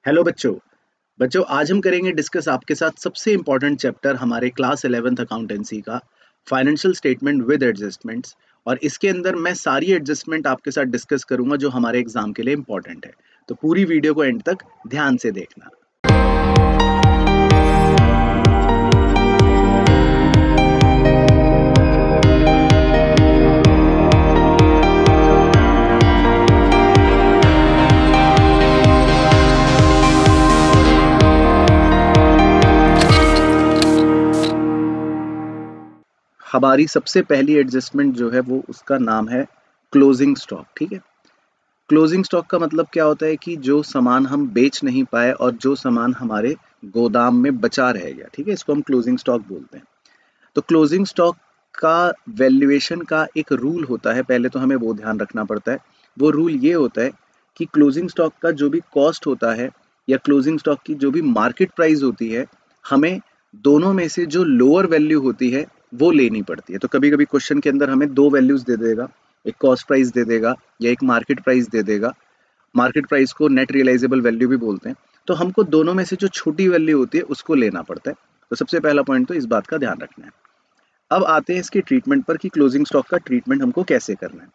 Hello बच्चों। आज हम करेंगे डिस्कस आपके साथ सबसे इम्पोर्टेंट चैप्टर हमारे क्लास 11th अकाउंटेंसी का फाइनेंशियल स्टेटमेंट विद एडजस्टमेंट्स। और इसके अंदर मैं सारी एडजस्टमेंट आपके साथ डिस्कस करूंगा जो हमारे एग्जाम के लिए इम्पोर्टेंट है। तो पूरी वीडियो को एंड तक ध्यान से देखना। हमारी सबसे पहली एडजस्टमेंट जो है वो उसका नाम है क्लोजिंग स्टॉक। ठीक है, क्लोजिंग स्टॉक का मतलब क्या होता है कि जो सामान हम बेच नहीं पाए और जो सामान हमारे गोदाम में बचा रह गया, ठीक है, इसको हम क्लोजिंग स्टॉक बोलते हैं। तो क्लोजिंग स्टॉक का वैल्यूएशन का एक रूल होता है, पहले तो हमें वो ध्यान रखना पड़ता है। वो रूल ये होता है कि क्लोजिंग स्टॉक का जो भी कॉस्ट होता है या क्लोजिंग स्टॉक की जो भी मार्केट प्राइस होती है, हमें दोनों में से जो लोअर वैल्यू होती है वो लेनी पड़ती है। तो कभी कभी क्वेश्चन के अंदर हमें दो वैल्यूज दे देगा, एक कॉस्ट प्राइस दे देगा या एक मार्केट प्राइस दे देगा। मार्केट प्राइस को नेट रियलाइजेबल वैल्यू भी बोलते हैं। तो हमको दोनों में से जो छोटी वैल्यू होती है उसको लेना पड़ता है। तो सबसे पहला पॉइंट तो इस बात का ध्यान रखना है। अब आते हैं इसके ट्रीटमेंट पर कि क्लोजिंग स्टॉक का ट्रीटमेंट हमको कैसे करना है।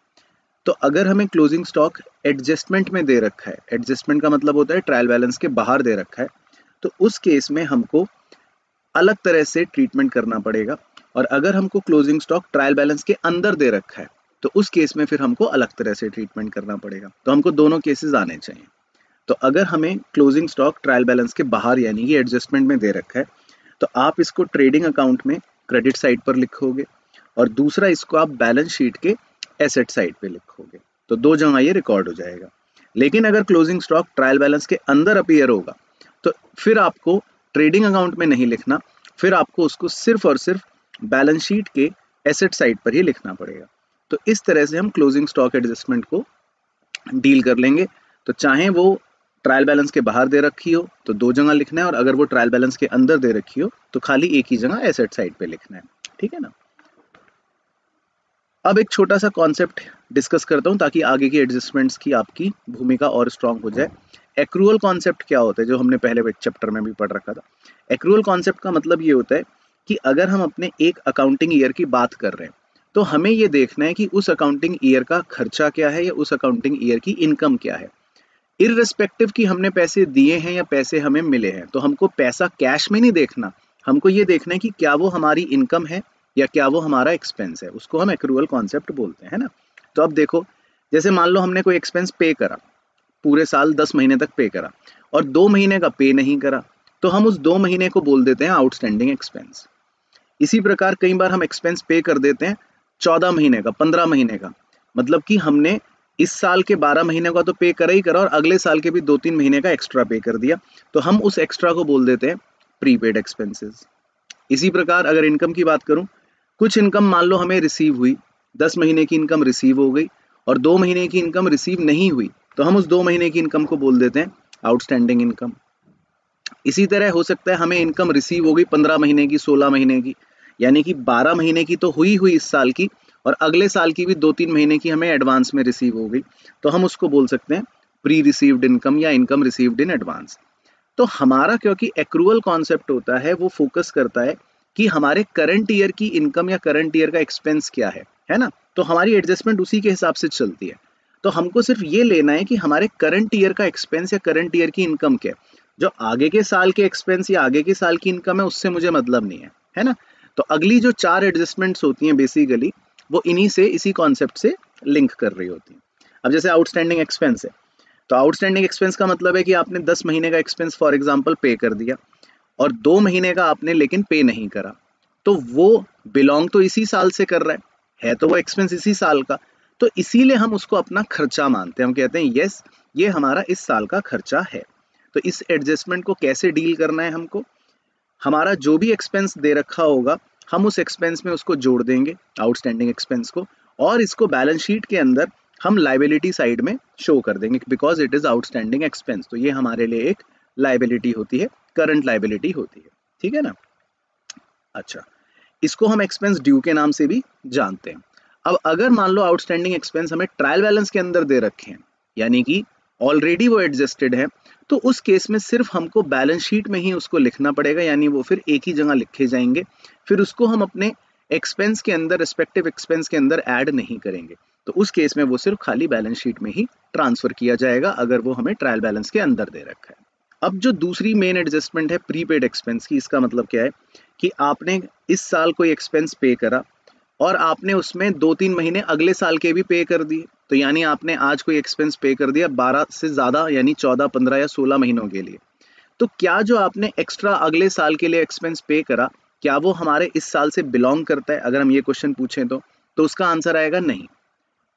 तो अगर हमें क्लोजिंग स्टॉक एडजस्टमेंट में दे रखा है, एडजस्टमेंट का मतलब होता है ट्रायल बैलेंस के बाहर दे रखा है, तो उस केस में हमको अलग तरह से ट्रीटमेंट करना पड़ेगा। और अगर हमको क्लोजिंग स्टॉक ट्रायल बैलेंस के अंदर दे रखा है तो उस केस में फिर हमको अलग तरह से ट्रीटमेंट करना पड़ेगा। तो हमको दोनों केसेस आने चाहिए। तो अगर हमें क्लोजिंग स्टॉक ट्रायल बैलेंस के बाहर यानी कि एडजस्टमेंट में दे रखा है तो आप इसको ट्रेडिंग अकाउंट में क्रेडिट साइड पर लिखोगे और दूसरा इसको आप बैलेंस शीट के एसेट साइड पे लिखोगे। तो दो जगह ये रिकॉर्ड हो जाएगा। लेकिन अगर क्लोजिंग स्टॉक ट्रायल बैलेंस के अंदर अपीयर होगा तो फिर आपको ट्रेडिंग अकाउंट में नहीं लिखना, फिर आपको उसको सिर्फ और सिर्फ बैलेंस शीट के एसेट साइड पर ही लिखना पड़ेगा। तो इस तरह से हम क्लोजिंग स्टॉक एडजस्टमेंट को डील कर लेंगे। तो चाहे वो ट्रायल बैलेंस के बाहर दे रखी हो तो दो जगह लिखना है, और अगर वो ट्रायल बैलेंस के अंदर दे रखी हो तो खाली एक ही जगह एसेट साइड पे लिखना है। ठीक है ना। अब एक छोटा सा कॉन्सेप्ट डिस्कस करता हूं ताकि आगे की एडजस्टमेंट्स की आपकी भूमिका और स्ट्रांग हो जाए। एक्रूअल कॉन्सेप्ट क्या होता है, जो हमने पहले एक चैप्टर में भी पढ़ रखा था। एक्रूअल कॉन्सेप्ट का मतलब ये होता है कि अगर हम अपने एक अकाउंटिंग ईयर की बात कर रहे हैं तो हमें ये देखना है कि उस अकाउंटिंग ईयर का खर्चा क्या है या उस अकाउंटिंग ईयर की इनकम क्या है। इररिस्पेक्टिव कि हमने पैसे दिए हैं या पैसे हमें मिले हैं, तो हमको पैसा कैश में नहीं देखना, हमको ये देखना है कि क्या वो हमारी इनकम है या क्या वो हमारा एक्सपेंस है। उसको हम एक्रूअल कॉन्सेप्ट बोलते हैं ना। तो अब देखो, जैसे मान लो हमने कोई एक्सपेंस पे करा, पूरे साल 10 महीने तक पे करा और 2 महीने का पे नहीं करा, तो हम उस 2 महीने को बोल देते हैं आउटस्टैंडिंग एक्सपेंस। इसी प्रकार कई बार हम एक्सपेंस पे कर देते हैं 14 महीने का, 15 महीने का, मतलब कि हमने इस साल के 12 महीने का तो पे करा ही करा और अगले साल के भी 2-3 महीने का एक्स्ट्रा पे कर दिया, तो हम उस एक्स्ट्रा को बोल देते हैं प्रीपेड एक्सपेंसेस। इसी प्रकार अगर इनकम की बात करूं, कुछ इनकम मान लो हमें रिसीव हुई, 10 महीने की इनकम रिसीव हो गई और 2 महीने की इनकम रिसीव नहीं हुई, तो हम उस 2 महीने की इनकम को बोल देते हैं आउटस्टैंडिंग इनकम। इसी तरह हो सकता है हमें इनकम रिसीव हो गई 15 महीने की, 16 महीने की, यानी कि 12 महीने की तो हुई इस साल की और अगले साल की भी 2-3 महीने की हमें एडवांस में रिसीव हो गई, तो हम उसको बोल सकते हैं प्री रिसीव्ड इनकम या इनकम रिसीव्ड इन एडवांस। तो हमारा क्योंकि एक्रूअल कॉन्सेप्ट होता है, वो फोकस करता है कि हमारे करंट ईयर की इनकम या करंट ईयर का एक्सपेंस क्या है ना। तो हमारी एडजस्टमेंट उसी के हिसाब से चलती है। तो हमको सिर्फ ये लेना है कि हमारे करंट ईयर का एक्सपेंस या करंट ईयर की इनकम क्या है। जो आगे के साल के एक्सपेंस या आगे के साल की इनकम है उससे मुझे मतलब नहीं है ना। तो अगली जो 4 एडजस्टमेंट्स होती हैं बेसिकली वो इन्हीं से, इसी कॉन्सेप्ट से लिंक कर रही होती हैं। अब जैसे आउटस्टैंडिंग एक्सपेंस है, तो आउटस्टैंडिंग एक्सपेंस का मतलब है कि आपने 10 महीने का एक्सपेंस फॉर एग्जांपल पे कर दिया और 2 महीने का आपने लेकिन पे नहीं करा, तो वो बिलोंग तो इसी साल से कर रहा है तो वो एक्सपेंस इसी साल का, तो इसीलिए हम उसको अपना खर्चा मानते हैं। हम कहते हैं यस, ये हमारा इस साल का खर्चा है। तो इस एडजस्टमेंट को कैसे डील करना है हमको, हमारा जो भी एक्सपेंस दे रखा होगा हम उस एक्सपेंस में उसको जोड़ देंगे, आउटस्टैंडिंग एक्सपेंस को, और इसको बैलेंस शीट के अंदर हम लाइबिलिटी साइड में शो कर देंगे because it is outstanding expense. तो ये हमारे लिए एक लाइबिलिटी होती है, करंट लाइबिलिटी होती है। ठीक है ना। अच्छा, इसको हम एक्सपेंस ड्यू के नाम से भी जानते हैं। अब अगर मान लो आउटस्टैंडिंग एक्सपेंस हमें ट्रायल बैलेंस के अंदर दे रखे हैं, यानी कि ऑलरेडी वो एडजस्टेड है, तो उस केस में सिर्फ हमको बैलेंस शीट में ही उसको लिखना पड़ेगा, यानी वो फिर एक ही जगह लिखे जाएंगे, फिर उसको हम अपने एक्सपेंस के अंदर, रिस्पेक्टिव एक्सपेंस के अंदर ऐड नहीं करेंगे। तो उस केस में वो सिर्फ खाली बैलेंस शीट में ही ट्रांसफर किया जाएगा अगर वो हमें ट्रायल बैलेंस के अंदर दे रखा है। अब जो दूसरी मेन एडजस्टमेंट है प्रीपेड एक्सपेंस की, इसका मतलब क्या है कि आपने इस साल कोई एक्सपेंस पे करा और आपने उसमें 2-3 महीने अगले साल के भी पे कर दिए। तो यानी आपने आज कोई एक्सपेंस पे कर दिया 12 से ज़्यादा, यानी 14, 15 या 16 महीनों के लिए। तो क्या जो आपने एक्स्ट्रा अगले साल के लिए एक्सपेंस पे करा, क्या वो हमारे इस साल से बिलोंग करता है? अगर हम ये क्वेश्चन पूछें तो उसका आंसर आएगा नहीं,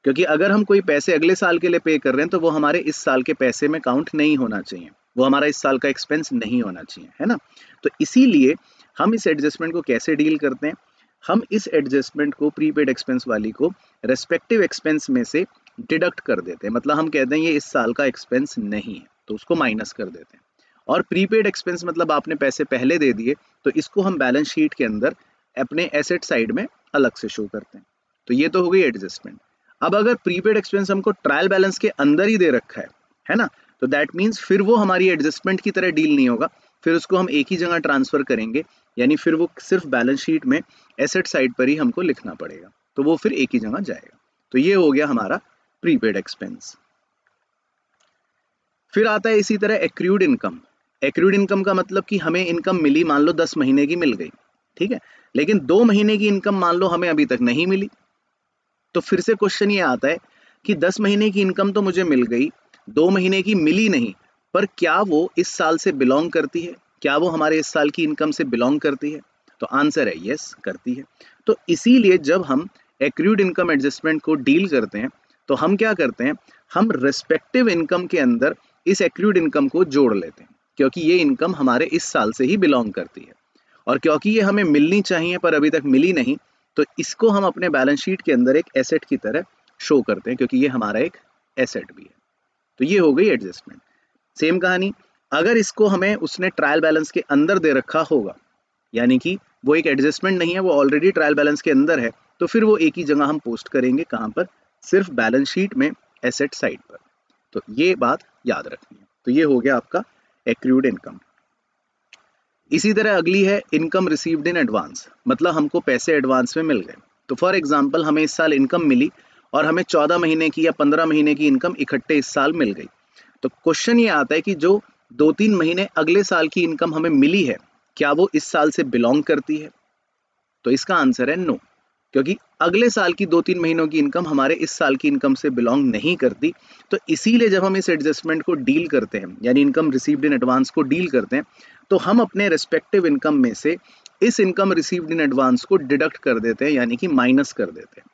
क्योंकि अगर हम कोई पैसे अगले साल के लिए पे कर रहे हैं तो वो हमारे इस साल के पैसे में काउंट नहीं होना चाहिए, वो हमारा इस साल का एक्सपेंस नहीं होना चाहिए, है ना। तो इसीलिए हम इस एडजस्टमेंट को कैसे डील करते हैं, हम इस एडजस्टमेंट को प्रीपेड एक्सपेंस वाली को रेस्पेक्टिव एक्सपेंस में से डिडक्ट कर देते हैं। मतलब हम कहते हैं ये इस साल का एक्सपेंस नहीं है, तो उसको माइनस कर देते हैं। और प्रीपेड एक्सपेंस मतलब आपने पैसे पहले दे दिए, तो इसको हम बैलेंस शीट के अंदर अपने एसेट साइड में अलग से शो करते हैं। तो ये तो हो गई एडजस्टमेंट। अब अगर प्रीपेड एक्सपेंस हमको ट्रायल बैलेंस के अंदर ही दे रखा है ना, तो दैट मीन्स फिर वो हमारी एडजस्टमेंट की तरह डील नहीं होगा, फिर उसको हम एक ही जगह ट्रांसफर करेंगे, यानी फिर वो सिर्फ बैलेंस शीट में एसेट साइड पर ही हमको लिखना पड़ेगा, तो वो फिर एक ही जगह जाएगा। तो ये हो गया हमारा प्रीपेड एक्सपेंस। फिर आता है इसी तरह एक्रूड इनकम। एक्रूड इनकम का मतलब कि हमें इनकम मिली, मान लो 10 महीने की मिल गई, ठीक है, लेकिन 2 महीने की इनकम मान लो हमें अभी तक नहीं मिली। तो फिर से क्वेश्चन ये आता है कि 10 महीने की इनकम तो मुझे मिल गई, 2 महीने की मिली नहीं, पर क्या वो इस साल से बिलोंग करती है? क्या वो हमारे इस साल की इनकम से बिलोंग करती है? तो आंसर है यस, करती है। तो इसीलिए जब हम एक्रूड इनकम एडजस्टमेंट को डील करते हैं तो हम क्या करते हैं, हम रिस्पेक्टिव इनकम के अंदर इस एक्रूड इनकम को जोड़ लेते हैं, क्योंकि ये इनकम हमारे इस साल से ही बिलोंग करती है और क्योंकि ये हमें मिलनी चाहिए पर अभी तक मिली नहीं, तो इसको हम अपने बैलेंस शीट के अंदर एक एसेट की तरह शो करते हैं, क्योंकि ये हमारा एक एसेट भी है। तो ये हो गई एडजस्टमेंट। सेम कहानी, अगर इसको हमें उसने ट्रायल बैलेंस के अंदर दे रखा होगा, यानी कि वो एक एडजस्टमेंट नहीं है, वो ऑलरेडी ट्रायल बैलेंस के अंदर है, तो फिर वो एक ही जगह हम पोस्ट करेंगे, कहाँ पर? सिर्फ बैलेंस शीट में एसेट साइड पर। तो ये बात याद रखनी है। तो ये हो गया आपका एक्रूड इनकम। इसी तरह अगली है इनकम रिसीव्ड इन एडवांस, मतलब हमको पैसे एडवांस में मिल गए। तो फॉर एग्जांपल हमें इस साल इनकम मिली और हमें 14 महीने की या 15 महीने की इनकम इकट्ठे इस साल मिल गई। तो क्वेश्चन ये आता है कि जो 2-3 महीने अगले साल की इनकम हमें मिली है, क्या वो इस साल से बिलोंग करती है? तो इसका आंसर है नो, क्योंकि अगले साल की 2-3 महीनों की इनकम हमारे इस साल की इनकम से बिलोंग नहीं करती। तो इसीलिए जब हम इस एडजस्टमेंट को डील करते हैं, यानी इनकम रिसीव्ड इन एडवांस को डील करते हैं, तो हम अपने रेस्पेक्टिव इनकम में से इस इनकम रिसीव्ड इन एडवांस को डिडक्ट कर देते हैं, यानी कि माइनस कर देते हैं।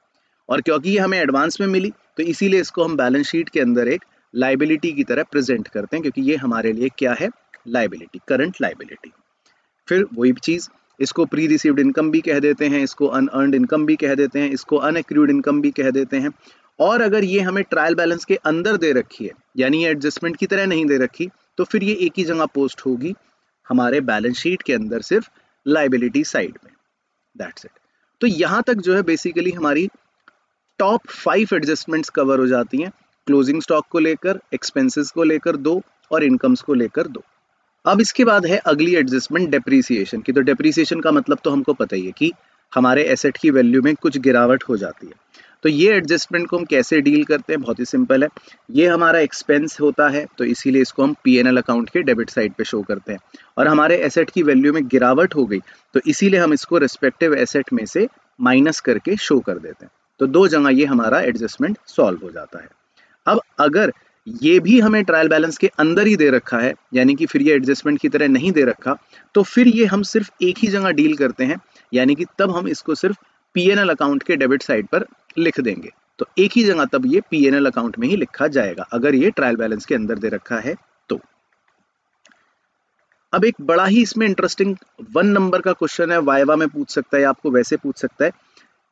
और क्योंकि ये हमें एडवांस में मिली, तो इसीलिए इसको हम बैलेंस शीट के अंदर एक लाइबिलिटी की तरह प्रेजेंट करते हैं, क्योंकि ये हमारे लिए क्या है? Liability, current liability. फिर वही चीज़, इसको प्री रिसीव्ड इनकम भी कह देते हैं, इसको अनअर्न्ड इनकम भी कह देते हैं, इसको अनएक्रूड इनकम भी कह देते हैं। और अगर ये हमें ट्रायल बैलेंस के अंदर दे रखी है, यानी ये एडजस्टमेंट की तरह नहीं दे रखी, तो फिर ये एक ही जगह पोस्ट होगी हमारे बैलेंस शीट के अंदर, सिर्फ लाइबिलिटी साइड में। That's it. तो यहाँ तक जो है बेसिकली हमारी टॉप 5 एडजस्टमेंट्स कवर हो जाती हैं, क्लोजिंग स्टॉक को लेकर, एक्सपेंसेस को लेकर 2 और इनकम्स को लेकर 2। अब इसके बाद है अगली एडजस्टमेंट डेप्रीसिएशन की। तो डेप्रीसिएशन का मतलब तो हमको पता ही है कि हमारे एसेट की वैल्यू में कुछ गिरावट हो जाती है। तो ये एडजस्टमेंट को हम कैसे डील करते हैं? बहुत ही सिंपल है। ये हमारा एक्सपेंस होता है, तो इसीलिए इसको हम P&L अकाउंट के डेबिट साइड पे शो करते हैं। और हमारे एसेट की वैल्यू में गिरावट हो गई, तो इसीलिए हम इसको रेस्पेक्टिव एसेट में से माइनस करके शो कर देते हैं। तो 2 जगह ये हमारा एडजस्टमेंट सॉल्व हो जाता है। अब अगर ये भी हमें ट्रायल बैलेंस के अंदर ही दे रखा है, यानी कि फिर ये एडजस्टमेंट की तरह नहीं दे रखा, तो फिर ये हम सिर्फ एक ही जगह डील करते हैं, यानी कि तब हम इसको सिर्फ P&L अकाउंट के डेबिट साइड पर लिख देंगे। तो एक ही जगह तब ये P&L अकाउंट में ही लिखा जाएगा, अगर ये ट्रायल बैलेंस के अंदर दे रखा है तो। अब एक बड़ा ही इसमें इंटरेस्टिंग 1 नंबर का क्वेश्चन है, वाइवा में पूछ सकता है, आपको वैसे पूछ सकता है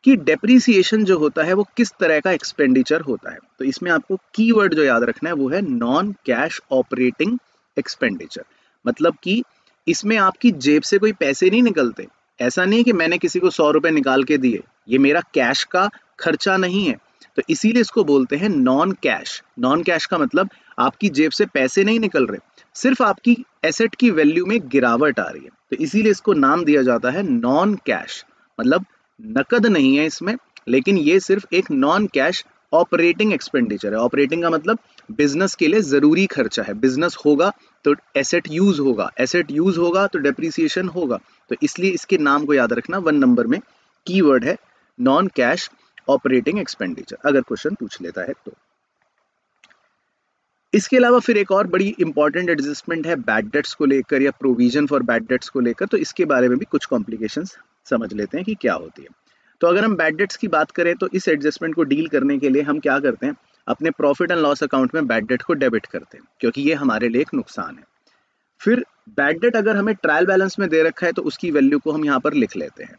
कि डेप्रीसिएशन जो होता है वो किस तरह का एक्सपेंडिचर होता है। तो इसमें आपको कीवर्ड जो याद रखना है वो है नॉन कैश ऑपरेटिंग एक्सपेंडिचर। मतलब कि इसमें आपकी जेब से कोई पैसे नहीं निकलते। ऐसा नहीं है कि मैंने किसी को 100 रुपए निकाल के दिए, ये मेरा कैश का खर्चा नहीं है। तो इसीलिए इसको बोलते हैं नॉन कैश। नॉन कैश का मतलब आपकी जेब से पैसे नहीं निकल रहे, सिर्फ आपकी एसेट की वैल्यू में गिरावट आ रही है, तो इसीलिए इसको नाम दिया जाता है नॉन कैश। मतलब नकद नहीं है इसमें, लेकिन ये सिर्फ एक नॉन कैश ऑपरेटिंग एक्सपेंडिचर है। ऑपरेटिंग का मतलब बिजनेस के लिए जरूरी खर्चा है। बिजनेस होगा तो एसेट यूज होगा, एसेट यूज होगा तो डेप्रिसिएशन होगा, तो इसलिए इसके नाम को याद रखना। 1 नंबर में कीवर्ड है नॉन कैश ऑपरेटिंग एक्सपेंडिचर, अगर क्वेश्चन पूछ लेता है तो। इसके अलावा फिर एक और बड़ी इंपॉर्टेंट एडजस्टमेंट है बैड डेट्स को लेकर या प्रोविजन फॉर बैड डेट्स को लेकर, तो इसके बारे में भी कुछ कॉम्प्लिकेशंस समझ लेते हैं कि क्या होती है। तो अगर हम बैड डेट्स की बात करें तो इस एडजस्टमेंट को डील करने के लिए हम क्या करते हैं, अपने प्रॉफिट एंड लॉस अकाउंट में बैड डेट को डेबिट करते हैं, क्योंकि ये हमारे लिए एक नुकसान है। फिर बैड डेट अगर हमें ट्रायल बैलेंस में दे रखा है तो उसकी वैल्यू को हम यहाँ पर लिख लेते हैं।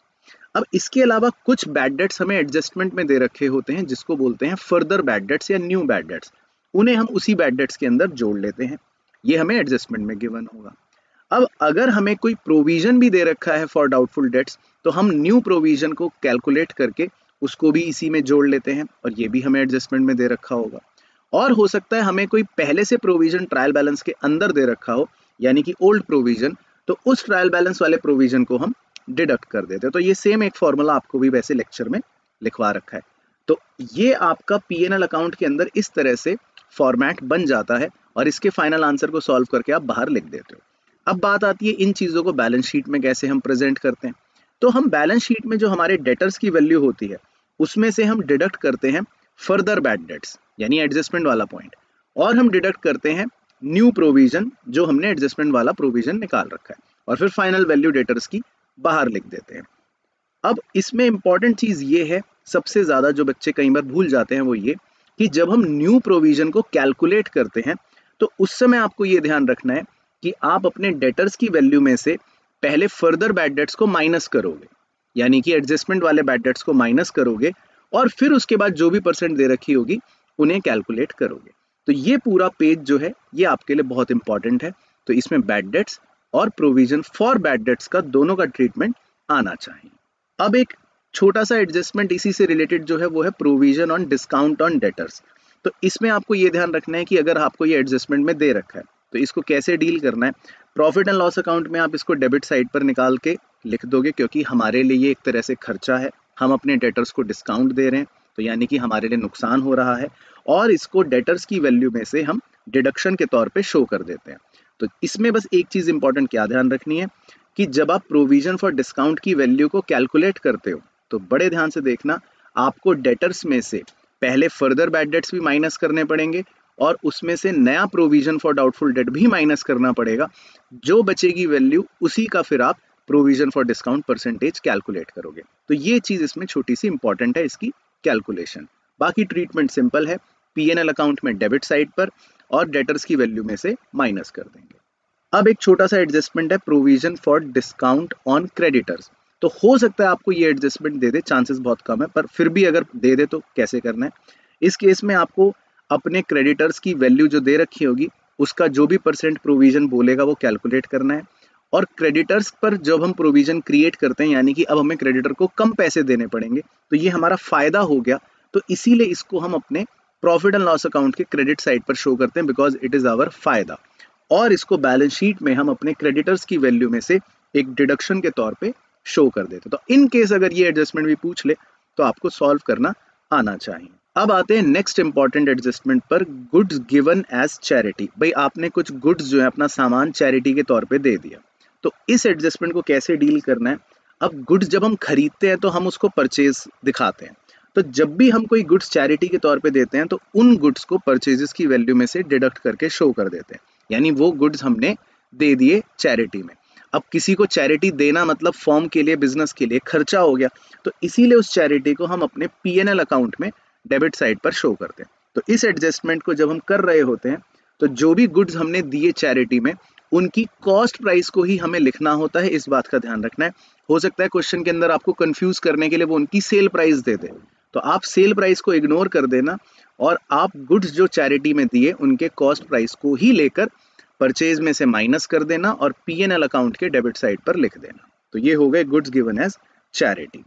अब इसके अलावा कुछ बैड डेट्स हमें एडजस्टमेंट में दे रखे होते हैं जिसको बोलते हैं फर्दर बैड डेट्स या न्यू बैड डेट्स, उन्हें हम उसी बैड डेट्स के अंदर जोड़ लेते हैं। ये हमें एडजस्टमेंट में गिवन होगा। अब अगर हमें कोई प्रोविजन भी दे रखा है फॉर डाउटफुल डेट्स, तो हम न्यू प्रोविजन को कैलकुलेट करके उसको भी इसी में जोड़ लेते हैं, और ये भी हमें एडजस्टमेंट में दे रखा होगा। और हो सकता है हमें कोई पहले से प्रोविजन ट्रायल बैलेंस के अंदर दे रखा हो, यानी कि ओल्ड प्रोविजन, तो उस ट्रायल बैलेंस वाले प्रोविजन को हम डिडक्ट कर देते हैं। तो ये सेम एक फॉर्मूला आपको भी वैसे लेक्चर में लिखवा रखा है। तो ये आपका पीएनएल अकाउंट के अंदर इस तरह से फॉर्मेट बन जाता है, और इसके फाइनल आंसर को सॉल्व करके आप बाहर लिख देते हो। अब बात आती है इन चीज़ों को बैलेंस शीट में कैसे हम प्रेजेंट करते हैं। तो हम बैलेंस शीट में जो हमारे डेटर्स की वैल्यू होती है उसमें से हम डिडक्ट करते हैं फर्दर बैड डेट्स, यानी एडजस्टमेंट वाला पॉइंट, और हम डिडक्ट करते हैं न्यू प्रोविजन जो हमने एडजस्टमेंट वाला प्रोविजन निकाल रखा है, और फिर फाइनल वैल्यू डेटर्स की बाहर लिख देते हैं। अब इसमें इंपॉर्टेंट चीज़ ये है, सबसे ज़्यादा जो बच्चे कई बार भूल जाते हैं वो ये, कि जब हम न्यू प्रोविजन को कैलकुलेट करते हैं तो उस समय आपको ये ध्यान रखना है कि आप अपने डेटर्स की वैल्यू में से पहले फर्दर बैड डेट्स को माइनस करोगे, यानी कि एडजस्टमेंट वाले बैड डेट्स को माइनस करोगे, और फिर उसके बाद जो भी परसेंट दे रखी होगी उन्हें कैलकुलेट करोगे। तो ये पूरा पेज जो है ये आपके लिए बहुत इंपॉर्टेंट है। तो इसमें बैड डेट्स और प्रोविजन फॉर बैड डेट्स का दोनों का ट्रीटमेंट आना चाहिए। अब एक छोटा सा एडजस्टमेंट इसी से रिलेटेड जो है वो है provision on discount on debtors. तो इसमें आपको ये ध्यान रखना है कि अगर आपको ये एडजस्टमेंट में दे रखा है तो इसको कैसे डील करना है। प्रॉफिट एंड लॉस अकाउंट में आप इसको डेबिट साइड पर निकाल के लिख दोगे, क्योंकि हमारे लिए ये एक तरह से खर्चा है, हम अपने डेटर्स को डिस्काउंट दे रहे हैं, तो यानी कि हमारे लिए नुकसान हो रहा है, और इसको डेटर्स की वैल्यू में से हम डिडक्शन के तौर पे शो कर देते हैं। तो इसमें बस एक चीज़ इंपॉर्टेंट क्या ध्यान रखनी है कि जब आप प्रोविजन फॉर डिस्काउंट की वैल्यू को कैलकुलेट करते हो तो बड़े ध्यान से देखना, आपको डेटर्स में से पहले फर्दर बैड डेट्स भी माइनस करने पड़ेंगे, और उसमें से नया प्रोविजन फॉर डाउटफुल डेट भी माइनस करना पड़ेगा। जो बचेगी वैल्यू उसी का फिर आप provision for discount percentage calculate करोगे। तो ये चीज़ इसमें छोटी सी इंपॉर्टेंट है, इसकी कैलकुलेशन। बाकी ट्रीटमेंट सिंपल है, पीएनएल अकाउंट में डेबिट साइड पर और डेटर्स की वैल्यू में से माइनस कर देंगे। अब एक छोटा सा एडजस्टमेंट है provision for discount on creditors. तो हो सकता है आपको ये एडजस्टमेंट दे दे, चांसेस बहुत कम है, पर फिर भी अगर दे दे तो कैसे करना है। इस केस में आपको अपने क्रेडिटर्स की वैल्यू जो दे रखी होगी उसका जो भी परसेंट प्रोविजन बोलेगा वो कैलकुलेट करना है, और क्रेडिटर्स पर जब हम प्रोविजन क्रिएट करते हैं, यानी कि अब हमें क्रेडिटर को कम पैसे देने पड़ेंगे, तो ये हमारा फायदा हो गया, तो इसीलिए इसको हम अपने प्रॉफिट एंड लॉस अकाउंट के क्रेडिट साइड पर शो करते हैं, बिकॉज इट इज आवर फायदा, और इसको बैलेंस शीट में हम अपने क्रेडिटर्स की वैल्यू में से एक डिडक्शन के तौर पे शो कर देते। तो इन केस अगर ये एडजस्टमेंट भी पूछ ले तो आपको सॉल्व करना आना चाहिए। अब आते हैं नेक्स्ट इंपॉर्टेंट एडजस्टमेंट पर, गुड्स गिवन एज चैरिटी। भाई आपने कुछ गुड्स जो है अपना सामान चैरिटी के तौर पे दे दिया, तो इस एडजस्टमेंट को कैसे डील करना है। अब गुड्स जब हम खरीदते हैं तो हम उसको परचेज दिखाते हैं, तो जब भी हम कोई गुड्स चैरिटी के तौर पे देते हैं तो उन गुड्स को परचेजेस की वैल्यू में से डिडक्ट करके शो कर देते हैं, यानी वो गुड्स हमने दे दिए चैरिटी में। अब किसी को चैरिटी देना मतलब फॉर्म के लिए, बिजनेस के लिए खर्चा हो गया, तो इसीलिए उस चैरिटी को हम अपने पीएनएल अकाउंट में डेबिट साइड पर शो करते हैं। तो इस एडजस्टमेंट को जब हम कर रहे होते हैं तो जो भी गुड्स हमने दिए चैरिटी में उनकी कॉस्ट प्राइस को ही हमें लिखना होता है, इस बात का ध्यान रखना है। हो सकता है क्वेश्चन के अंदर आपको कंफ्यूज करने के लिए वो उनकी सेल प्राइस दे दे, तो आप सेल प्राइस को इग्नोर कर देना और आप गुड्स जो चैरिटी में दिए उनके कॉस्ट प्राइस को ही लेकर परचेज में से माइनस कर देना और पीएनएल अकाउंट के डेबिट साइड पर लिख देना। तो ये हो गए गुड्स गिवन एज चैरिटी।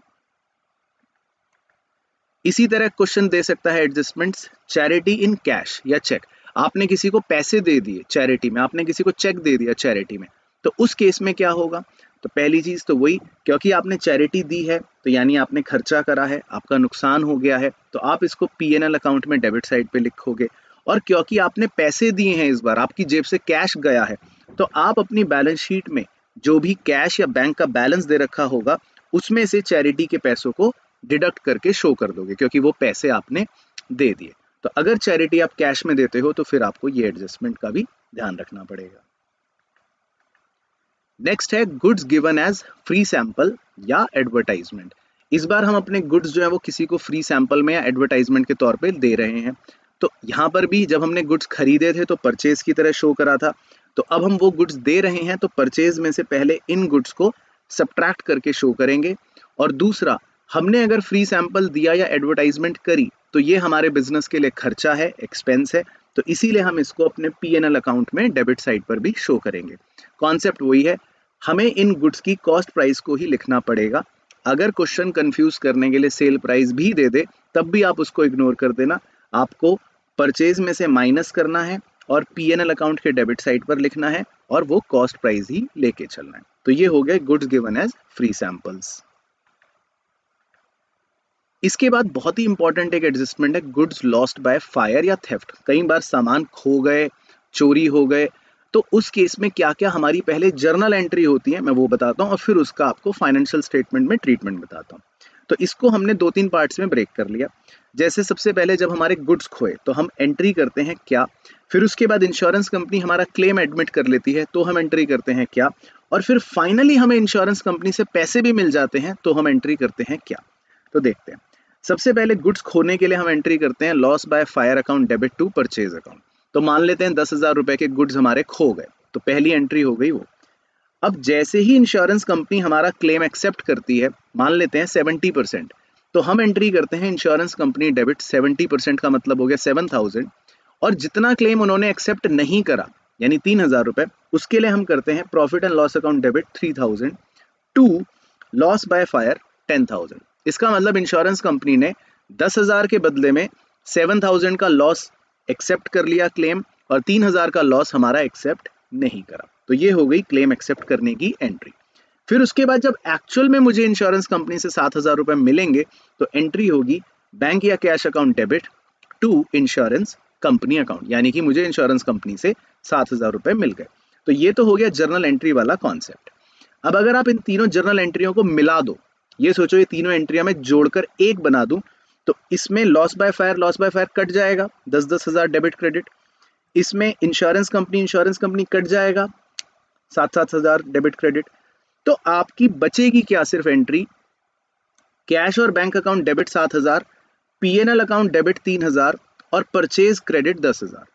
इसी तरह क्वेश्चन दे सकता है एडजस्टमेंट्स चैरिटी इन कैश या चेक। आपने किसी को पैसे दे दिए चैरिटी में, आपने किसी को चेक दे दिया चैरिटी में, तो उस केस में क्या होगा? तो पहली चीज तो वही, क्योंकि आपने चैरिटी दी है तो यानी आपने खर्चा करा है, आपका नुकसान हो गया है, तो आप इसको P&L अकाउंट में डेबिट साइड पे लिखोगे। और क्योंकि आपने पैसे दिए हैं, इस बार आपकी जेब से कैश गया है, तो आप अपनी बैलेंस शीट में जो भी कैश या बैंक का बैलेंस दे रखा होगा उसमें से चैरिटी के पैसों को डिडक्ट करके शो कर दोगे, क्योंकि वो पैसे आपने दे दिए। तो अगर चैरिटी आप कैश में देते हो तो फिर आपको ये एडजस्टमेंट का भी ध्यान रखना पड़ेगा। नेक्स्ट है goods given as free sample या एडवर्टाइजमेंट। इस बार हम अपने गुड्स जो है वो किसी को फ्री सैंपल में या एडवर्टाइजमेंट के तौर पे दे रहे हैं। तो यहाँ पर भी जब हमने गुड्स खरीदे थे तो परचेज की तरह शो करा था, तो अब हम वो गुड्स दे रहे हैं तो परचेज में से पहले इन गुड्स को सब्ट्रैक्ट करके शो करेंगे। और दूसरा, हमने अगर फ्री सैंपल दिया या एडवर्टाइजमेंट करी तो ये हमारे बिजनेस के लिए खर्चा है, एक्सपेंस है, तो इसीलिए हम इसको अपने P&L अकाउंट में डेबिट साइड पर भी शो करेंगे। कॉन्सेप्ट वही है, हमें इन गुड्स की कॉस्ट प्राइस को ही लिखना पड़ेगा। अगर क्वेश्चन कंफ्यूज करने के लिए सेल प्राइस भी दे दे तब भी आप उसको इग्नोर कर देना, आपको परचेज में से माइनस करना है और P&L अकाउंट के डेबिट साइड पर लिखना है और वो कॉस्ट प्राइस ही लेके चलना है। तो ये हो गए goods given as free samples. इसके बाद बहुत ही इंपॉर्टेंट एक एडजस्टमेंट है गुड्स लॉस्ट बाय फायर या थेफ्ट। कई बार सामान खो गए, चोरी हो गए, तो उस केस में क्या क्या हमारी पहले जर्नल एंट्री होती है मैं वो बताता हूँ और फिर उसका आपको फाइनेंशियल स्टेटमेंट में ट्रीटमेंट बताता हूँ। तो इसको हमने 2-3 पार्ट्स में ब्रेक कर लिया। जैसे सबसे पहले जब हमारे गुड्स खोए तो हम एंट्री करते हैं क्या, फिर उसके बाद इंश्योरेंस कंपनी हमारा क्लेम एडमिट कर लेती है तो हम एंट्री करते हैं क्या, और फिर फाइनली हमें इंश्योरेंस कंपनी से पैसे भी मिल जाते हैं तो हम एंट्री करते हैं क्या। तो देखते हैं। सबसे पहले गुड्स खोने के लिए हम एंट्री करते हैं loss by fire account debit to purchase account. तो मान लेते हैं 10,000 रुपए के गुड्स हमारे खो गए, तो पहली एंट्री हो गई वो। अब जैसे ही इंश्योरेंस कंपनी हमारा क्लेम एक्सेप्ट करती है, मान लेते हैं 70%, तो हम एंट्री करते हैं इंश्योरेंस कंपनी डेबिट 70% का मतलब हो गया 7,000, और जितना क्लेम उन्होंने एक्सेप्ट नहीं करा यानी 3,000 रुपए, उसके लिए हम करते हैं profit and loss account debit 3,000 to loss by fire 10,000। इसका मतलब इंश्योरेंस कंपनी ने 10,000 के बदले में 7,000 का लॉस एक्सेप्ट कर लिया क्लेम और 3,000 का लॉस हमारा एक्सेप्ट नहीं करा। तो ये हो गई क्लेम एक्सेप्ट करने की एंट्री। फिर उसके बाद जब एक्चुअल में मुझे इंश्योरेंस कंपनी से 7,000 रुपए मिलेंगे तो एंट्री होगी बैंक या cash account debit to insurance company account, यानी कि मुझे इंश्योरेंस कंपनी से 7,000 रुपए मिल गए। तो ये तो हो गया जर्नल एंट्री वाला कॉन्सेप्ट। अब अगर आप इन तीनों जर्नल एंट्रियों को मिला दो, ये सोचो ये तीनों एंट्रियां मैं जोड़कर एक बना दूं, तो इसमें लॉस बाय फायर कट जाएगा 10-10 हजार डेबिट क्रेडिट, इसमें इंश्योरेंस कंपनी कट जाएगा 7-7 हजार डेबिट क्रेडिट। तो आपकी बचेगी क्या सिर्फ एंट्री, कैश और bank account debit 7,000, P&L account debit 3,000 और परचेज क्रेडिट 10,000।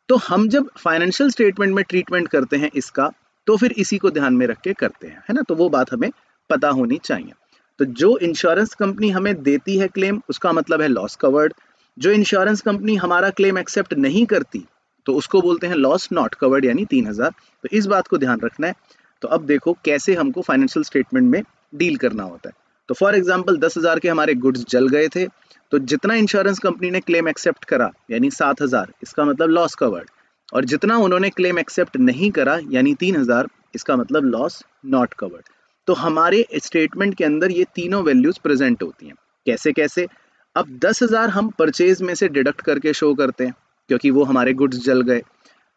तो हम जब फाइनेंशियल स्टेटमेंट में ट्रीटमेंट करते हैं इसका, तो फिर इसी को ध्यान में रख के करते हैं, है ना। तो वो बात हमें पता होनी चाहिए। तो जो इंश्योरेंस कंपनी हमें देती है क्लेम, उसका मतलब है लॉस कवर्ड। जो इंश्योरेंस कंपनी हमारा क्लेम एक्सेप्ट नहीं करती तो उसको बोलते हैं लॉस नॉट कवर्ड, यानी 3,000। तो इस बात को ध्यान रखना है। तो अब देखो कैसे हमको फाइनेंशियल स्टेटमेंट में डील करना होता है। तो फॉर एग्जाम्पल 10,000 के हमारे गुड्स जल गए थे, तो जितना इंश्योरेंस कंपनी ने क्लेम एक्सेप्ट करा यानी 7,000, इसका मतलब लॉस कवर्ड, और जितना उन्होंने क्लेम एक्सेप्ट नहीं करा यानी 3,000, इसका मतलब लॉस नॉट कवर्ड। तो हमारे स्टेटमेंट के अंदर ये तीनों वैल्यूज प्रेजेंट होती हैं। कैसे कैसे? अब 10,000 हम परचेज में से डिडक्ट करके शो करते हैं क्योंकि वो हमारे गुड्स जल गए।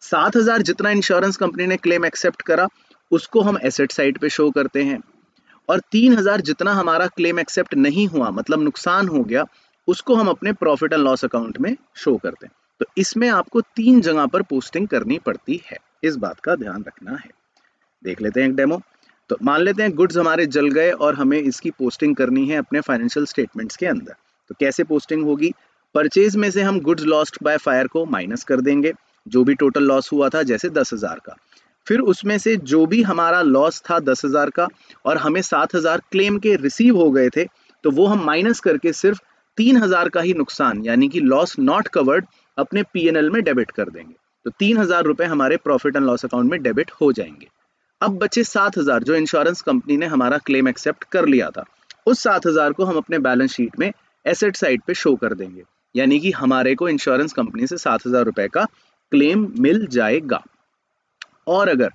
7,000 जितना इंश्योरेंस कंपनी ने क्लेम एक्सेप्ट करा उसको हम एसेट साइड पे शो करते हैं, और 3,000 जितना हमारा क्लेम एक्सेप्ट नहीं हुआ मतलब नुकसान हो गया, उसको हम अपने प्रॉफिट एंड लॉस अकाउंट में शो करते हैं। तो इसमें आपको 3 जगह पर पोस्टिंग करनी पड़ती है, इस बात का ध्यान रखना है। देख लेते हैं एक डेमो। तो मान लेते हैं गुड्स हमारे जल गए और हमें इसकी पोस्टिंग करनी है अपने फाइनेंशियल स्टेटमेंट्स के अंदर। तो कैसे पोस्टिंग होगी? परचेज में से हम गुड्स लॉस्ट बाय फायर को माइनस कर देंगे, जो भी टोटल लॉस हुआ था जैसे 10,000 का। फिर उसमें से जो भी हमारा लॉस था 10,000 का और हमें 7,000 क्लेम के रिसीव हो गए थे, तो वो हम माइनस करके सिर्फ 3,000 का ही नुकसान यानी कि लॉस नॉट कवर्ड अपने P&L में डेबिट कर देंगे। तो 3,000 रुपए हमारे प्रॉफिट एंड लॉस अकाउंट में डेबिट हो जाएंगे। अब बचे 7,000 जो इंश्योरेंस कंपनी ने हमारा क्लेम एक्सेप्ट कर लिया था, उस 7,000 को हम अपने बैलेंस शीट में एसेट साइड पे शो कर देंगे, यानी कि हमारे को इंश्योरेंस कंपनी से 7,000 रुपए का क्लेम मिल जाएगा। और अगर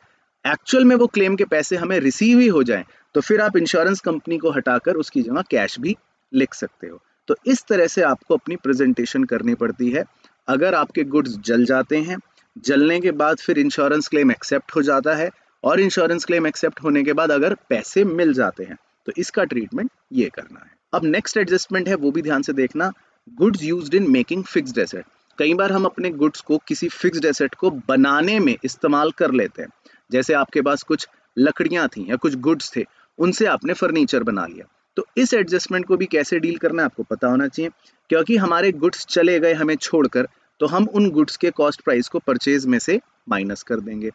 एक्चुअल में वो क्लेम के पैसे हमें रिसीव ही हो जाएं, तो फिर आप इंश्योरेंस कंपनी को हटाकर उसकी जगह कैश भी लिख सकते हो। तो इस तरह से आपको अपनी प्रेजेंटेशन करनी पड़ती है। अगर आपके गुड्स जल जाते हैं, जलने के बाद फिर इंश्योरेंस क्लेम एक्सेप्ट हो जाता है, और इंश्योरेंस क्लेम एक्सेप्ट होने के बाद अगर पैसे मिल जाते हैं, तो इसका ट्रीटमेंट ये करना है। अब नेक्स्ट एडजस्टमेंट है, वो भी ध्यान से देखना, goods used in making fixed asset. कई बार हम अपने गुड्स को किसी फिक्स्ड एसेट को बनाने में इस्तेमाल कर लेते हैं। जैसे आपके पास कुछ लकड़ियां थी या कुछ गुड्स थे, उनसे आपने फर्नीचर बना लिया। तो इस एडजस्टमेंट को भी कैसे डील करना है आपको पता होना चाहिए, क्योंकि हमारे गुड्स चले गए हमें छोड़कर, तो हम उन गुड्स के कॉस्ट प्राइस को परचेज में से माइनस कर देंगे।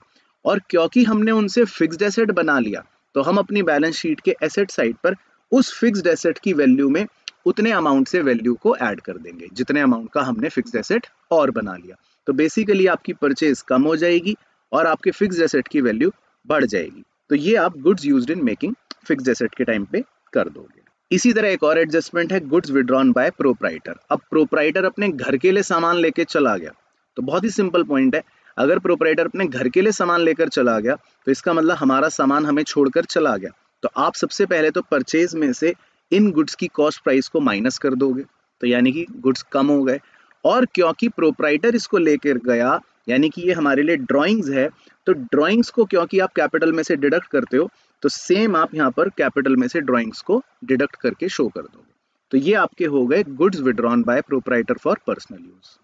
और क्योंकि हमने उनसे फिक्स्ड एसेट बना लिया, तो हम अपनी बैलेंस शीट के एसेट साइड पर उस फिक्स्ड एसेट की वैल्यू में उतने अमाउंट से वैल्यू को ऐड कर देंगे जितने अमाउंट का हमने फिक्स्ड एसेट और बना लिया। तो बेसिकली आपकी परचेज कम हो जाएगी और आपके फिक्स्ड एसेट की वैल्यू बढ़ जाएगी। तो ये आप goods used in making fixed asset के टाइम पे कर दोगे। इसी तरह एक और एडजस्टमेंट है, गुड्स विड्रॉन बाय प्रोप्राइटर। अब प्रोप्राइटर अपने घर के लिए सामान लेके चला गया, तो बहुत ही सिंपल पॉइंट है, अगर प्रोप्राइटर अपने घर के लिए सामान लेकर चला गया, तो इसका मतलब हमारा सामान हमें छोड़कर चला गया। तो आप सबसे पहले तो परचेज में से इन गुड्स की कॉस्ट प्राइस को माइनस कर दोगे, तो यानी कि गुड्स कम हो गए। और क्योंकि प्रोप्राइटर इसको लेकर गया, यानी कि ये हमारे लिए ड्राइंग्स है, तो ड्राइंग्स को क्योंकि आप कैपिटल में से डिडक्ट करते हो, तो सेम आप यहाँ पर कैपिटल में से ड्राइंग्स को डिडक्ट करके शो कर दोगे। तो ये आपके हो गए goods withdrawn bye proprietor for personal use.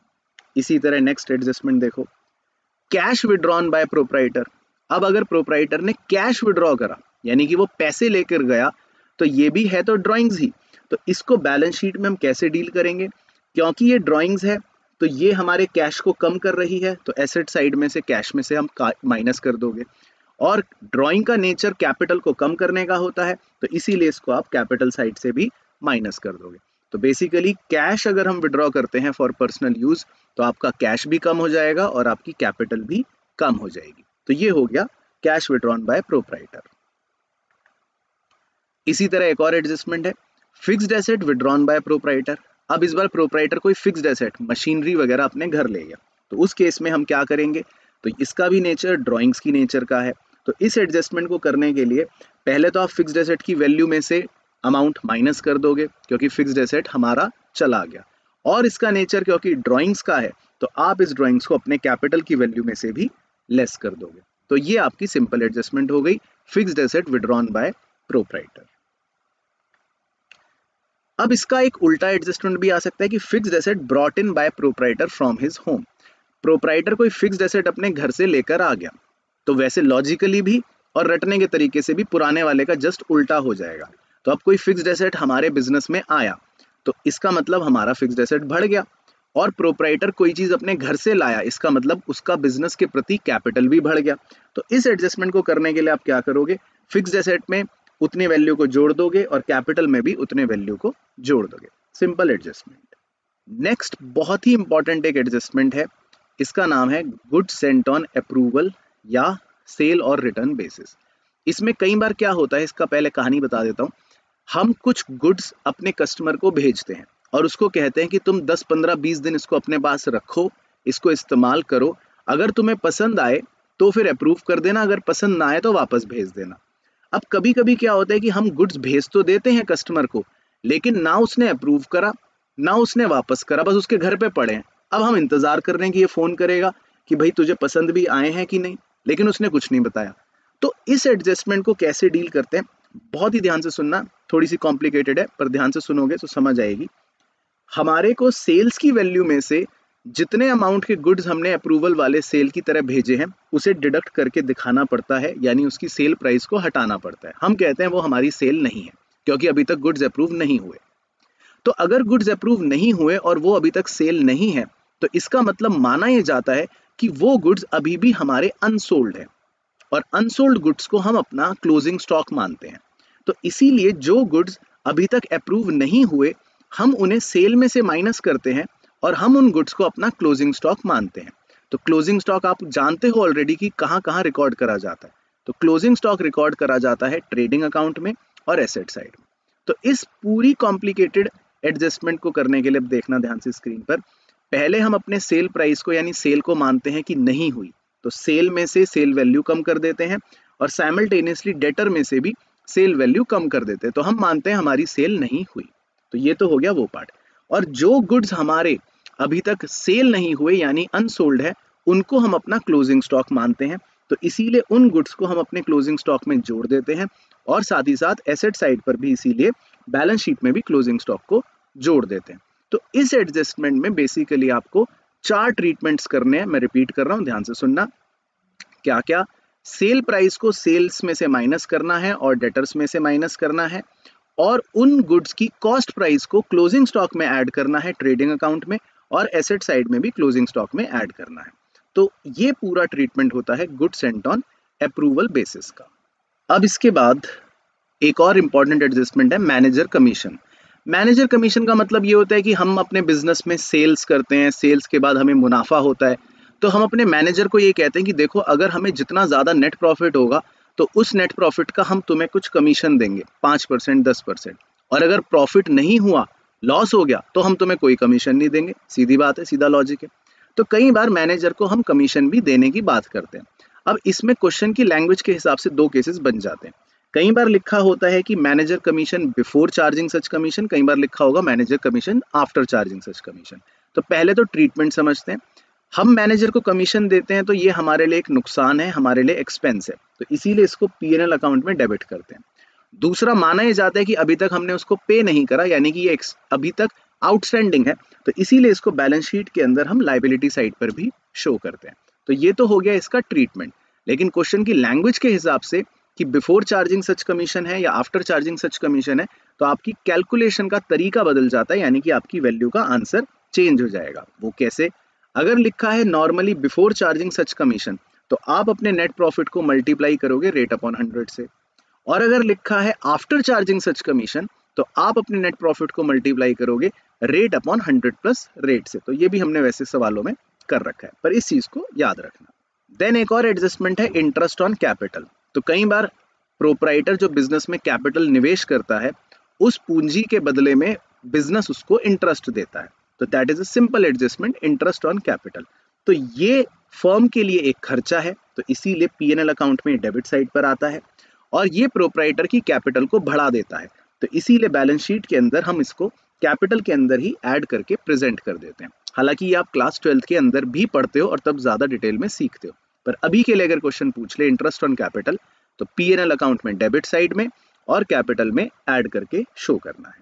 इसी तरह नेक्स्ट एडजस्टमेंट देखो, कैश विड्रॉन बाय प्रोप्राइटर। अब अगर प्रोप्राइटर ने कैश विड्रॉ करा, यानी कि वो पैसे लेकर गया, तो ये भी है तो ड्राइंग्स ही। तो इसको बैलेंस शीट में हम कैसे डील करेंगे, क्योंकि ये ड्राइंग्स है, तो ये हमारे कैश को कम कर रही है, तो एसेट साइड में से कैश में से हम माइनस कर दोगे। और ड्राइंग का नेचर कैपिटल को कम करने का होता है, तो इसीलिए इसको आप कैपिटल साइड से भी माइनस कर दोगे। तो बेसिकली कैश अगर हम विड्रॉ करते हैं फॉर पर्सनल यूज, तो आपका कैश भी कम हो जाएगा और आपकी कैपिटल भी कम हो जाएगी। तो ये हो गया कैश विड्रॉन बाय प्रोप्राइटर। इसी तरह एक और एडजस्टमेंट है, fixed asset withdrawn bye proprietor. अब इस बार प्रोप्राइटर कोई फिक्स्ड एसेट मशीनरी वगैरह अपने घर ले गया, तो उस केस में हम क्या करेंगे, तो इसका भी नेचर ड्राइंग्स की नेचर का है। तो इस एडजस्टमेंट को करने के लिए पहले तो आप फिक्स्ड एसेट की वैल्यू में से अमाउंट माइनस कर दोगे, क्योंकि फिक्स्ड एसेट हमारा चला गया। और इसका नेचर क्योंकि ड्राइंग्स का है, तो आप इस ड्राइंग्स को अपने कैपिटल की वैल्यू में से भी लेस कर दोगे। तो ये आपकी सिंपल एडजस्टमेंट हो गई, fixed asset withdrawn bye proprietor. अब इसका एक उल्टा एडजस्टमेंट भी आ सकता है कि fixed asset brought in by proprietor from his home. Proprietor कोई फिक्स्ड एसेट अपने घर से लेकर आ गया, तो वैसे लॉजिकली भी और रटने के तरीके से भी पुराने वाले का जस्ट उल्टा हो जाएगा। तो अब कोई फिक्स्ड एसेट हमारे बिजनेस में आया, तो इसका मतलब हमारा फिक्स्ड एसेट बढ़ गया। और प्रोप्राइटर कोई चीज अपने घर से लाया, इसका मतलब उसका बिजनेस के प्रति कैपिटल भी बढ़ गया। तो इस एडजस्टमेंट को करने के लिए आप क्या करोगे, फिक्स्ड एसेट में उतने वैल्यू को जोड़ दोगे और कैपिटल में भी उतने वैल्यू को जोड़ दोगे। Simple adjustment. नेक्स्ट बहुत ही इंपॉर्टेंट एक एडजस्टमेंट है, इसका नाम है गुड्स सेंट ऑन अप्रूवल या सेल और रिटर्न बेसिस। इसमें कई बार क्या होता है, इसका पहले कहानी बता देता हूँ। हम कुछ गुड्स अपने कस्टमर को भेजते हैं और उसको कहते हैं कि तुम 10, 15, 20 दिन इसको अपने पास रखो, इसको इस्तेमाल करो, अगर तुम्हें पसंद आए तो फिर अप्रूव कर देना, अगर पसंद ना आए तो वापस भेज देना। अब कभी कभी क्या होता है कि हम गुड्स भेज तो देते हैं कस्टमर को, लेकिन ना उसने अप्रूव करा ना उसने वापस करा, बस उसके घर पे पड़े हैं। अब हम इंतजार कर रहे हैं कि ये फोन करेगा कि भाई तुझे पसंद भी आए हैं कि नहीं, लेकिन उसने कुछ नहीं बताया। तो इस एडजस्टमेंट को कैसे डील करते हैं, बहुत ही ध्यान से सुनना, थोड़ी सी कॉम्प्लिकेटेड है पर ध्यान से सुनोगे तो समझ आएगी। हमारे को सेल्स की वैल्यू में से जितने अमाउंट के गुड्स हमने अप्रूवल वाले सेल की तरह भेजे हैं उसे डिडक्ट करके दिखाना पड़ता है, यानी उसकी सेल प्राइस को हटाना पड़ता है। हम कहते हैं वो हमारी सेल नहीं है, क्योंकि अभी तक गुड्स अप्रूव नहीं हुए। तो अगर गुड्स अप्रूव नहीं हुए और वो अभी तक सेल नहीं है, तो इसका मतलब माना यह जाता है कि वो गुड्स अभी भी हमारे अनसोल्ड है, और अनसोल्ड गुड्स को हम अपना क्लोजिंग स्टॉक मानते हैं। तो इसीलिए जो गुड्स अभी तक अप्रूव नहीं हुए, हम उन्हें सेल में से माइनस करते हैं और हम उन गुड्स को अपना क्लोजिंग स्टॉक मानते हैं। तो क्लोजिंग स्टॉक आप जानते हो ऑलरेडी कि कहाँ कहाँ रिकॉर्ड करा जाता है। तो क्लोजिंग स्टॉक रिकॉर्ड करा जाता है ट्रेडिंग अकाउंट में और एसेट साइड में। तो इस पूरी कॉम्प्लिकेटेड एडजस्टमेंट को करने के लिए देखना ध्यान से स्क्रीन पर, पहले हम अपने सेल प्राइस को यानी सेल को मानते हैं कि नहीं हुई, तो सेल में से सेल वैल्यू कम कर देते हैं और साइमल्टेनियसली डेटर में से भी सेल वैल्यू कम कर देते हैं, तो हम मानते हैं हमारी सेल नहीं हुई। तो ये तो हो गया वो पार्ट। और जो गुड्स हमारे अभी तक सेल नहीं हुए यानी अनसोल्ड है, उनको हम अपना क्लोजिंग स्टॉक मानते हैं। तो इसीलिए उन गुड्स को हम अपने क्लोजिंग स्टॉक में जोड़ देते हैं और साथ ही साथ एसेट साइड पर भी इसीलिए बैलेंस शीट में भी क्लोजिंग स्टॉक को जोड़ देते हैं। तो इस एडजस्टमेंट में बेसिकली आपको 4 ट्रीटमेंट्स करने हैं। मैं रिपीट कर रहा हूं, ध्यान से सुनना। क्या क्या? सेल प्राइस को सेल्स में से माइनस करना है और डेटर्स में से माइनस करना है, और उन गुड्स की कॉस्ट प्राइस को क्लोजिंग स्टॉक में ऐड करना है ट्रेडिंग अकाउंट में, और एसेट साइड में भी क्लोजिंग स्टॉक में ऐड करना है। तो ये पूरा ट्रीटमेंट होता है goods Saint on approval basis का। अब इसके बाद एक और इंपॉर्टेंट एडजस्टमेंट है मैनेजर कमीशन। मैनेजर कमीशन का मतलब ये होता है कि हम अपने बिजनेस में सेल्स करते हैं, सेल्स के बाद हमें मुनाफा होता है, तो हम अपने मैनेजर को ये कहते हैं कि देखो अगर हमें जितना ज़्यादा नेट प्रॉफिट होगा तो उस नेट प्रॉफिट का हम तुम्हें कुछ कमीशन देंगे, 5%, 10%, और अगर प्रॉफिट नहीं हुआ, लॉस हो गया, तो हम तुम्हें कोई कमीशन नहीं देंगे। सीधी बात है, सीधा लॉजिक है। तो कई बार मैनेजर को हम कमीशन भी देने की बात करते हैं। अब इसमें क्वेश्चन की लैंग्वेज के हिसाब से 2 केसेस बन जाते हैं। कई बार लिखा होता है कि मैनेजर कमीशन बिफोर चार्जिंग सच कमीशन, कई बार लिखा होगा मैनेजर कमीशन आफ्टर चार्जिंग सच कमीशन। तो पहले तो ट्रीटमेंट समझते हैं। हम मैनेजर को कमीशन देते हैं तो ये हमारे लिए एक नुकसान है, हमारे लिए एक्सपेंस है, तो इसीलिए इसको P&L अकाउंट में डेबिट करते हैं। दूसरा, माना यह जाता है कि अभी तक हमने उसको पे नहीं करा, यानी कि ये अभी तक आउटस्टैंडिंग है, तो इसीलिए इसको बैलेंस शीट के अंदर हम लायबिलिटी साइड पर भी शो करते हैं। तो ये तो हो गया इसका ट्रीटमेंट। लेकिन क्वेश्चन की लैंग्वेज के हिसाब से कि बिफोर चार्जिंग सच कमीशन है या आफ्टर चार्जिंग सच कमीशन है, तो आपकी कैलकुलेशन का तरीका बदल जाता है, यानी कि आपकी वैल्यू का आंसर चेंज हो जाएगा। वो कैसे? अगर लिखा है नॉर्मली बिफोर चार्जिंग सच कमीशन, तो आप अपने नेट प्रॉफिट को मल्टीप्लाई करोगे रेट अपॉन 100 से, और अगर लिखा है आफ्टर चार्जिंग सच कमीशन, तो आप अपने नेट प्रॉफिट को मल्टीप्लाई करोगे रेट अपॉन 100 प्लस रेट से। तो ये भी हमने वैसे सवालों में कर रखा है, पर इस चीज को याद रखना। देन एक और एडजस्टमेंट है इंटरेस्ट ऑन कैपिटल। तो कई बार प्रोप्राइटर जो बिजनेस में कैपिटल निवेश करता है, उस पूंजी के बदले में बिजनेस उसको इंटरेस्ट देता है, तो that is a simple adjustment, interest on capital. तो ये फर्म के लिए एक खर्चा है, तो इसीलिए P&L अकाउंट में डेबिट साइड पर आता है, और ये प्रोप्राइटर की कैपिटल को बढ़ा देता है, तो इसीलिए बैलेंस शीट के अंदर हम इसको कैपिटल के अंदर ही ऐड करके प्रेजेंट कर देते हैं। हालांकि ये आप क्लास 12th के अंदर भी पढ़ते हो और तब ज्यादा डिटेल में सीखते हो, पर अभी के लिए अगर क्वेश्चन पूछ ले इंटरेस्ट ऑन कैपिटल, तो P&L अकाउंट में डेबिट साइड में और कैपिटल में ऐड करके शो करना है।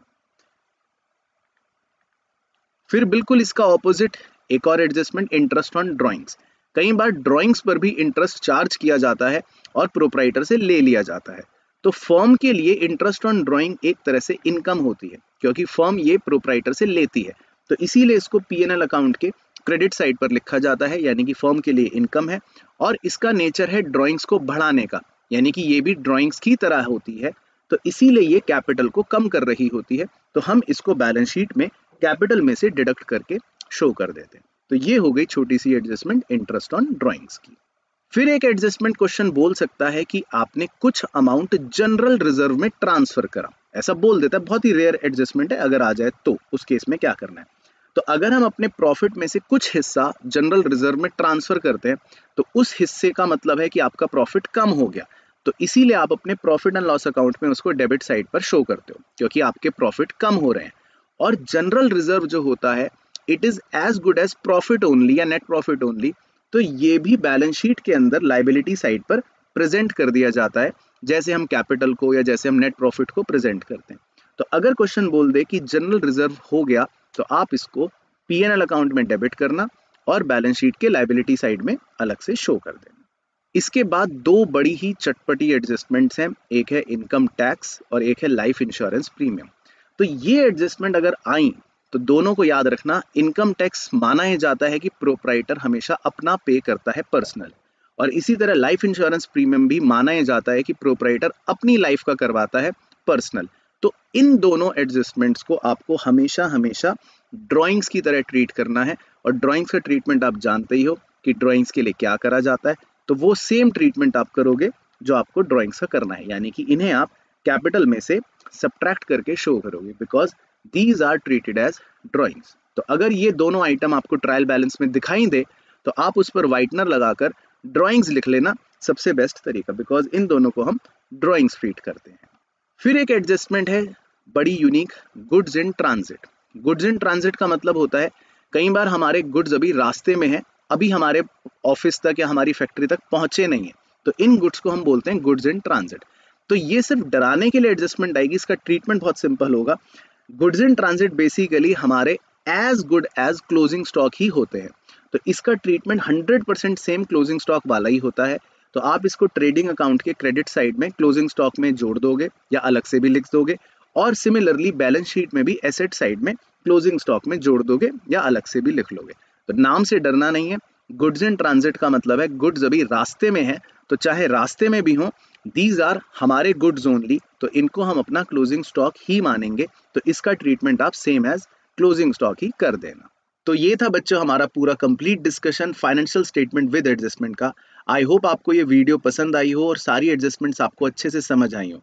फिर बिल्कुल इसका ऑपोजिट एक और एडजस्टमेंट, इंटरेस्ट ऑन ड्राइंग्स। कई बार ड्राइंग्स पर भी इंटरेस्ट चार्ज किया जाता है और प्रोप्राइटर से ले लिया जाता है, तो फर्म के लिए इंटरेस्ट ऑन ड्राइंग एक तरह से इनकम होती है, क्योंकि फर्म ये प्रोप्राइटर से लेती है, तो इसीलिए इसको P&L अकाउंट के क्रेडिट साइड पर लिखा जाता है, यानी कि फर्म के लिए इनकम है, और इसका नेचर है ड्राइंग्स को बढ़ाने का, यानी कि ये भी ड्राइंग्स की तरह होती है, तो इसीलिए ये कैपिटल को कम कर रही होती है, तो हम इसको बैलेंस शीट में कैपिटल में से डिडक्ट करके शो कर देते हैं। तो ये हो गई छोटी सी एडजस्टमेंट इंटरेस्ट ऑन ड्राइंग्स की। फिर एक एडजस्टमेंट क्वेश्चन बोल सकता है कि आपने कुछ अमाउंट जनरल रिजर्व में ट्रांसफर करा, ऐसा बोल देता है। बहुत ही रेयर एडजस्टमेंट है, अगर आ जाए तो उस केस में क्या करना है। तो अगर हम अपने प्रॉफिट में से कुछ हिस्सा जनरल रिजर्व में ट्रांसफर करते हैं, तो उस हिस्से का मतलब है कि आपका प्रॉफिट कम हो गया, तो इसीलिए आप अपने प्रॉफिट एंड लॉस अकाउंट में उसको डेबिट साइड पर शो करते हो, क्योंकि आपके प्रॉफिट कम हो रहे हैं। और जनरल रिजर्व जो होता है, it is as good as profit only या नेट प्रॉफिट ओनली, तो ये भी बैलेंस शीट के अंदर लायबिलिटी साइड पर प्रेजेंट कर दिया जाता है, जैसे हम कैपिटल को या जैसे हम नेट प्रॉफिट को प्रेजेंट करते हैं। तो अगर क्वेश्चन बोल दे कि जनरल रिजर्व हो गया, तो आप इसको P&L अकाउंट में डेबिट करना और बैलेंस शीट के लायबिलिटी साइड में अलग से शो कर देना। इसके बाद 2 बड़ी ही चटपटी एडजस्टमेंट्स हैं, एक है इनकम टैक्स और एक है लाइफ इंश्योरेंस प्रीमियम। तो ये एडजस्टमेंट अगर आई तो दोनों को याद रखना। इनकम टैक्स माना यह जाता है कि प्रोप्राइटर हमेशा अपना पे करता है पर्सनल, और इसी तरह लाइफ इंश्योरेंस प्रीमियम भी माना यह जाता है कि प्रोप्राइटर अपनी लाइफ का करवाता है पर्सनल। तो इन दोनों एडजस्टमेंट्स को आपको हमेशा हमेशा ड्राइंग्स की तरह ट्रीट करना है, और ड्राइंग्स का ट्रीटमेंट आप जानते ही हो कि ड्राइंग्स के लिए क्या करा जाता है, तो वो सेम ट्रीटमेंट आप करोगे जो आपको ड्राइंग्स का करना है, यानी कि इन्हें आप कैपिटल में से सब्ट्रैक्ट करके शो करोगे, because these are treated as drawings. तो अगर ये दोनों आइटम आपको ट्रायल बैलेंस में दिखाई दे तो आप उस पर व्हाइटनर लगाकर ड्राइंग्स लिख लेना सबसे बेस्ट तरीका, बिकॉज इन दोनों को हम ड्राइंग्स ट्रीट करते हैं। फिर एक एडजस्टमेंट है बड़ी unique, goods in transit. Goods in transit का मतलब होता है कई बार हमारे गुड्स अभी रास्ते में है, अभी हमारे ऑफिस तक या हमारी फैक्ट्री तक पहुंचे नहीं है, तो इन गुड्स को हम बोलते हैं गुड्स इन ट्रांजिट। तो ये सिर्फ डराने के लिए एडजस्टमेंट आएगी, इसका ट्रीटमेंट बहुत सिंपल होगा। गुड्स इन ट्रांजिट बेसिकली हमारे as good as closing stock ही होते हैं, तो इसका ट्रीटमेंट 100% सेम क्लोजिंग स्टॉक वाला ही होता है। तो आप इसको ट्रेडिंग अकाउंट के क्रेडिट साइड में क्लोजिंग स्टॉक में जोड़ दोगे या अलग से भी लिख दोगे, और सिमिलरली बैलेंस शीट में भी एसेट साइड में क्लोजिंग स्टॉक में जोड़ दोगे या अलग से भी लिख लोगे। तो नाम से डरना नहीं है, गुड्स इन ट्रांजिट का मतलब है गुड्स अभी रास्ते में है, तो चाहे रास्ते में भी हो, दीज आर हमारे गुड्स ओनली, तो इनको हम अपना क्लोजिंग स्टॉक ही मानेंगे। तो इसका ट्रीटमेंट आप सेम एज क्लोजिंग स्टॉक ही कर देना। तो ये था बच्चों हमारा पूरा complete discussion financial statement with adjustment का। आई होप आपको ये वीडियो पसंद आई हो और सारी एडजस्टमेंट्स आपको अच्छे से समझ आई हो।